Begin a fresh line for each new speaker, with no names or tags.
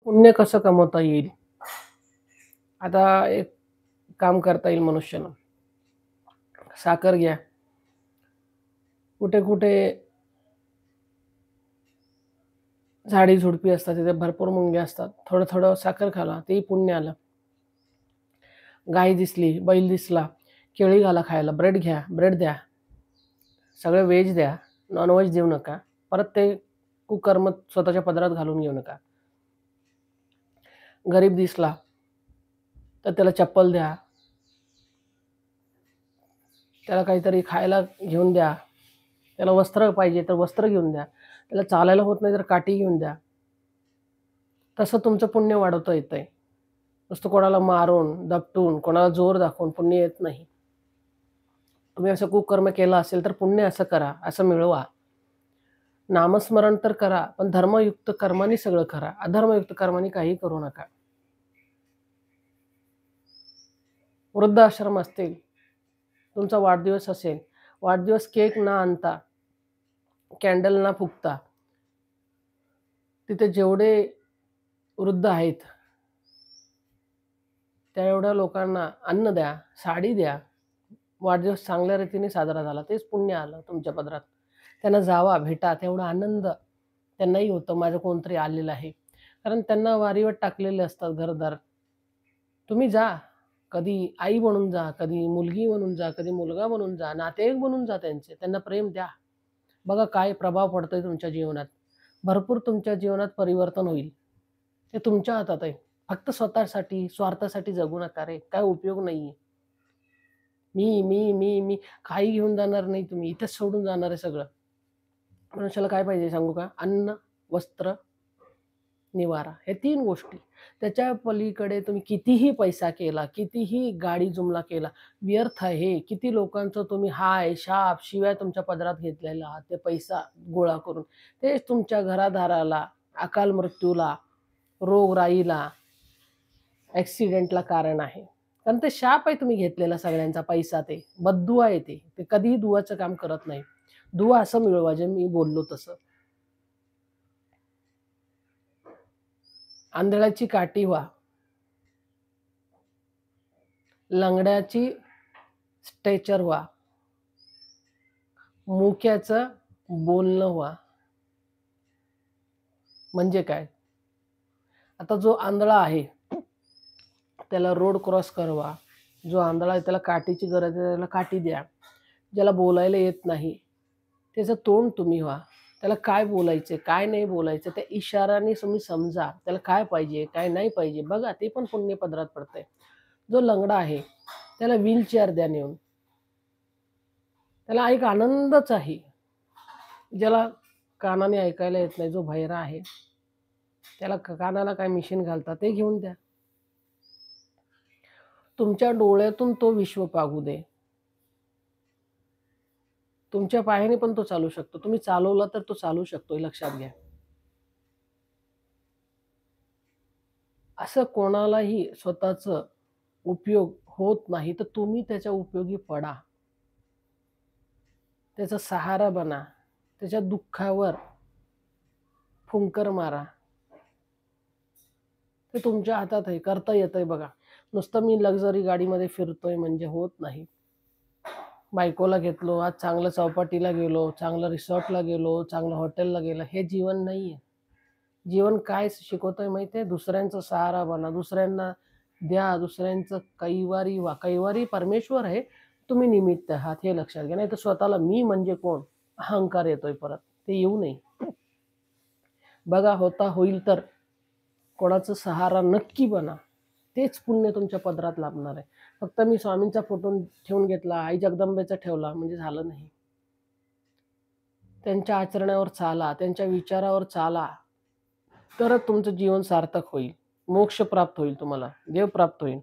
पुण्य कसं कमवता येईल? आता एक काम करता येईल मनुष्यानं. साखर घ्या. कुठे-कुठे झाडी-झुडपी असतात, तिथे भरपूर मुंग्या असतात. थोडं-थोडं साखर खाला, तेही पुण्य आलं. गाय दिसली, बैल दिसला, केळी घाला खायला, ब्रेड घ्या, ब्रेड द्या. सगळं व्हेज द्या, नॉन-व्हेज देऊ नका. परत ते कुकर्म स्वतःच्या पदरात घालून घेऊ नका. गरीब दिसला, तर त्याला चप्पल द्या. त्याला काहीतरी खायला घेऊन द्या. त्याला वस्त्र पाहिजे तर वस्त्र घेऊन द्या. त्याला चालायला होत नाही तर काठी घेऊन द्या. तसं तुमचं पुण्य वाढवता येतंय. नुसतं कोणाला मारून, दपटून, कोणाला जोर दाखवून पुण्य येत नाही. तुम्ही असं कुकर्म केलं असेल तर पुण्य असं करा, असं मिळवा. नामस्मरण तर करा, पण धर्मयुक्त कर्मांनी सगळं करा. अधर्मयुक्त कर्मांनी काही करू नका. वृद्धाश्रम असतील, तुमचा वाढदिवस असेल, वाढदिवस केक न आणता, कॅन्डल न फुकता, तिथे जेवढे वृद्ध आहेत, त्या एवढ्या लोकांना अन्न द्या, साडी द्या. वाढदिवस चांगल्या रीतीने साजरा झाला, तेच पुण्य आलं तुमच्या पदरात. त्यांना जावा, भेटा, तेवढा आनंद त्यांनाही होतं, माझं कोणतरी आलेलं आहे. कारण त्यांना वारीवर टाकलेले असतात घरदार. तुम्ही जा, कधी आई बनून जा, कधी मुलगी बनून जा, कधी मुलगा बनून जा, नातेवाईक बनून जा त्यांचे. त्यांना प्रेम द्या. बघा काय प्रभाव पडतोय तुमच्या जीवनात. भरपूर तुमच्या जीवनात परिवर्तन होईल. ते तुमच्या हातात आहे. फक्त स्वतःसाठी, स्वार्थासाठी जगू नका रे. काय उपयोग नाहीये. मी काही घेऊन जाणार नाही तुम्ही. इथेच सोडून जाणार आहे सगळं. मनुष्याला काय पाहिजे सांगू का? अन्न, वस्त्र, निवारा. हे 3 गोष्टी. त्याच्या पलीकडे तुम्ही कितीही पैसा केला, कितीही गाडी जुमला केला, व्यर्थ आहे. किती लोकांचं तुम्ही हाय, शाप, शिव्या तुमच्या पदरात घेतलेला आहात. ते पैसा गोळा करून. तेच तुमच्या घरादाराला, अकाल मृत्यूला, रोगराईला, ॲक्सिडेंटला कारण आहे. कारण ते शाप आहे तुम्ही घेतलेला सगळ्यांचा पैसा ते. बद्दुआ आहे ते. ते कधीही दुआचं काम करत नाही. दुआ असं मिळवा जे मी बोललो तसं. आंधळ्याची काठी व्हा. लंगड्याची स्ट्रेचर व्हा. मुक्याचं बोलणं व्हा. म्हणजे काय? आता जो आंधळा आहे, त्याला रोड क्रॉस करवा. जो आंधळा आहे त्याला काठीची गरज आहे, त्याला काठी द्या. ज्याला बोलायला येत नाही, त्याचं तोंड तुम्ही व्हा. त्याला काय बोलायचं, काय नाही बोलायचं, त्या इशाऱ्याने तुम्ही समजा. त्याला काय पाहिजे, काय नाही पाहिजे बघा, ते पण पुण्य पदरात पडतंय. जो लंगडा आहे, त्याला व्हीलचेअर द्या नेऊन. त्याला एक आनंदच आहे. ज्याला कानाने ऐकायला येत नाही, जो बहिरा आहे, त्याला कानाला काय मशीन घालतात ते घेऊन द्या. तुमच्या डोळ्यातून तो विश्व पाहू दे. तुमच्या पायाने पण तो चालू शकतो. तुम्ही चालवला तर तो चालू शकतो, हे लक्षात घ्या. असं कोणालाही स्वतःचं उपयोग होत नाही, तर तुम्ही त्याच्या उपयोगी पडा. त्याचा सहारा बना. त्याच्या दुःखावर फुंकर मारा. ते तुमच्या हातात आहे, करता येतंय बघा. नुसतं मी लक्झरी गाडीमध्ये फिरतोय म्हणजे होत नाही. बायकोला घेतलो, आज चांगलं चौपाटीला गेलो, चांगलं रिसॉर्टला गेलो, चांगलं हॉटेलला गेलो, हे जीवन नाहीये. जीवन काय शिकवतंय माहिती आहे? दुसऱ्यांचा सहारा बना, दुसऱ्यांना द्या, दुसऱ्यांचं कैवारी व्हा. कैवारी परमेश्वर आहे, तुम्ही निमित्त आहात हे लक्षात घ्या. नाहीतर स्वतःला मी म्हणजे कोण? अहंकार येतोय परत. ते येऊ नये. बघा होता होईल तर कोणाचा सहारा नक्की बना. तेच पुण्य तुमच्या पदरात लाभणार आहे. फक्त मी स्वामींचा फोटो ठेवून घेतला, आई जगदंबेचा ठेवला म्हणजे झालं नाही. त्यांच्या आचरणावर चाला, त्यांच्या विचारावर चाला, तरच तुमचं जीवन सार्थक होईल. मोक्ष प्राप्त होईल तुम्हाला, देव प्राप्त होईल.